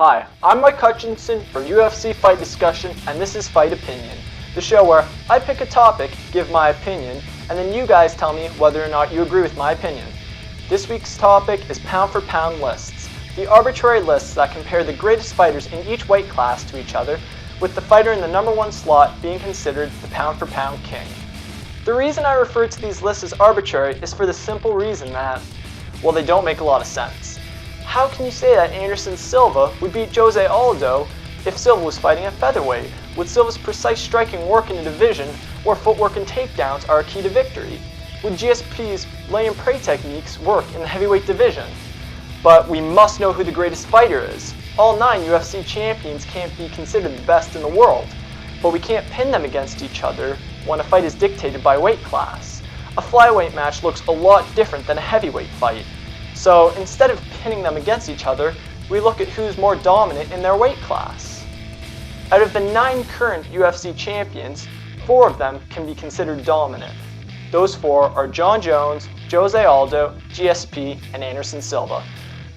Hi, I'm Mike Hutchinson for UFC Fight Discussion, and this is Fight Opinion, the show where I pick a topic, give my opinion, and then you guys tell me whether or not you agree with my opinion. This week's topic is pound for pound lists, the arbitrary lists that compare the greatest fighters in each weight class to each other, with the fighter in the number one slot being considered the pound for pound king. The reason I refer to these lists as arbitrary is for the simple reason that, well, they don't make a lot of sense. How can you say that Anderson Silva would beat Jose Aldo if Silva was fighting at featherweight, with Silva's precise striking work in a division where footwork and takedowns are a key to victory? Would GSP's lay and pray techniques work in the heavyweight division? But we must know who the greatest fighter is. All 9 UFC champions can't be considered the best in the world, but we can't pin them against each other when a fight is dictated by weight class. A flyweight match looks a lot different than a heavyweight fight. So instead of pinning them against each other, we look at who's more dominant in their weight class. Out of the 9 current UFC champions, 4 of them can be considered dominant. Those 4 are Jon Jones, Jose Aldo, GSP, and Anderson Silva.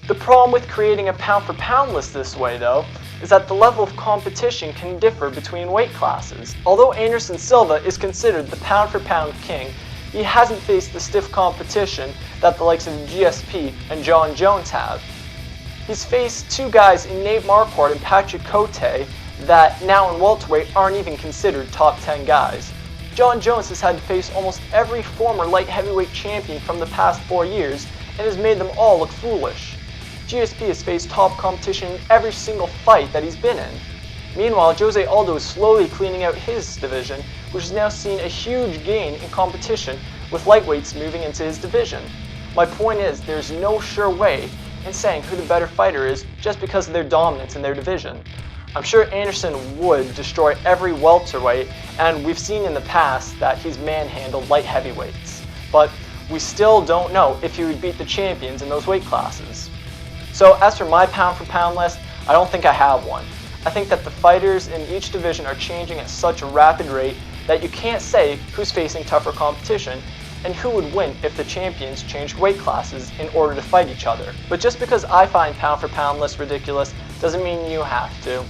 The problem with creating a pound for pound list this way, though, is that the level of competition can differ between weight classes. Although Anderson Silva is considered the pound for pound king, he hasn't faced the stiff competition that the likes of GSP and Jon Jones have. He's faced 2 guys in Nate Marquardt and Patrick Cote that now in welterweight aren't even considered top 10 guys. Jon Jones has had to face almost every former light heavyweight champion from the past 4 years and has made them all look foolish. GSP has faced top competition in every single fight that he's been in. Meanwhile, Jose Aldo is slowly cleaning out his division, which has now seen a huge gain in competition with lightweights moving into his division. My point is, there's no sure way in saying who the better fighter is just because of their dominance in their division. I'm sure Anderson would destroy every welterweight, and we've seen in the past that he's manhandled light heavyweights. But we still don't know if he would beat the champions in those weight classes. So as for my pound for pound list, I don't think I have one. I think that the fighters in each division are changing at such a rapid rate that you can't say who's facing tougher competition and who would win if the champions changed weight classes in order to fight each other. But just because I find pound for pound lists ridiculous doesn't mean you have to.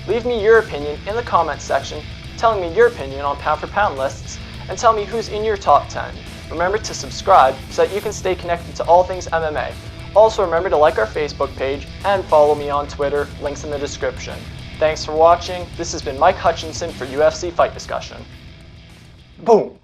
Leave me your opinion in the comments section, telling me your opinion on pound for pound lists, and tell me who's in your top 10. Remember to subscribe so that you can stay connected to all things MMA. Also remember to like our Facebook page and follow me on Twitter, links in the description. Thanks for watching. This has been Mike Hutchinson for UFC Fight Discussion. Boom!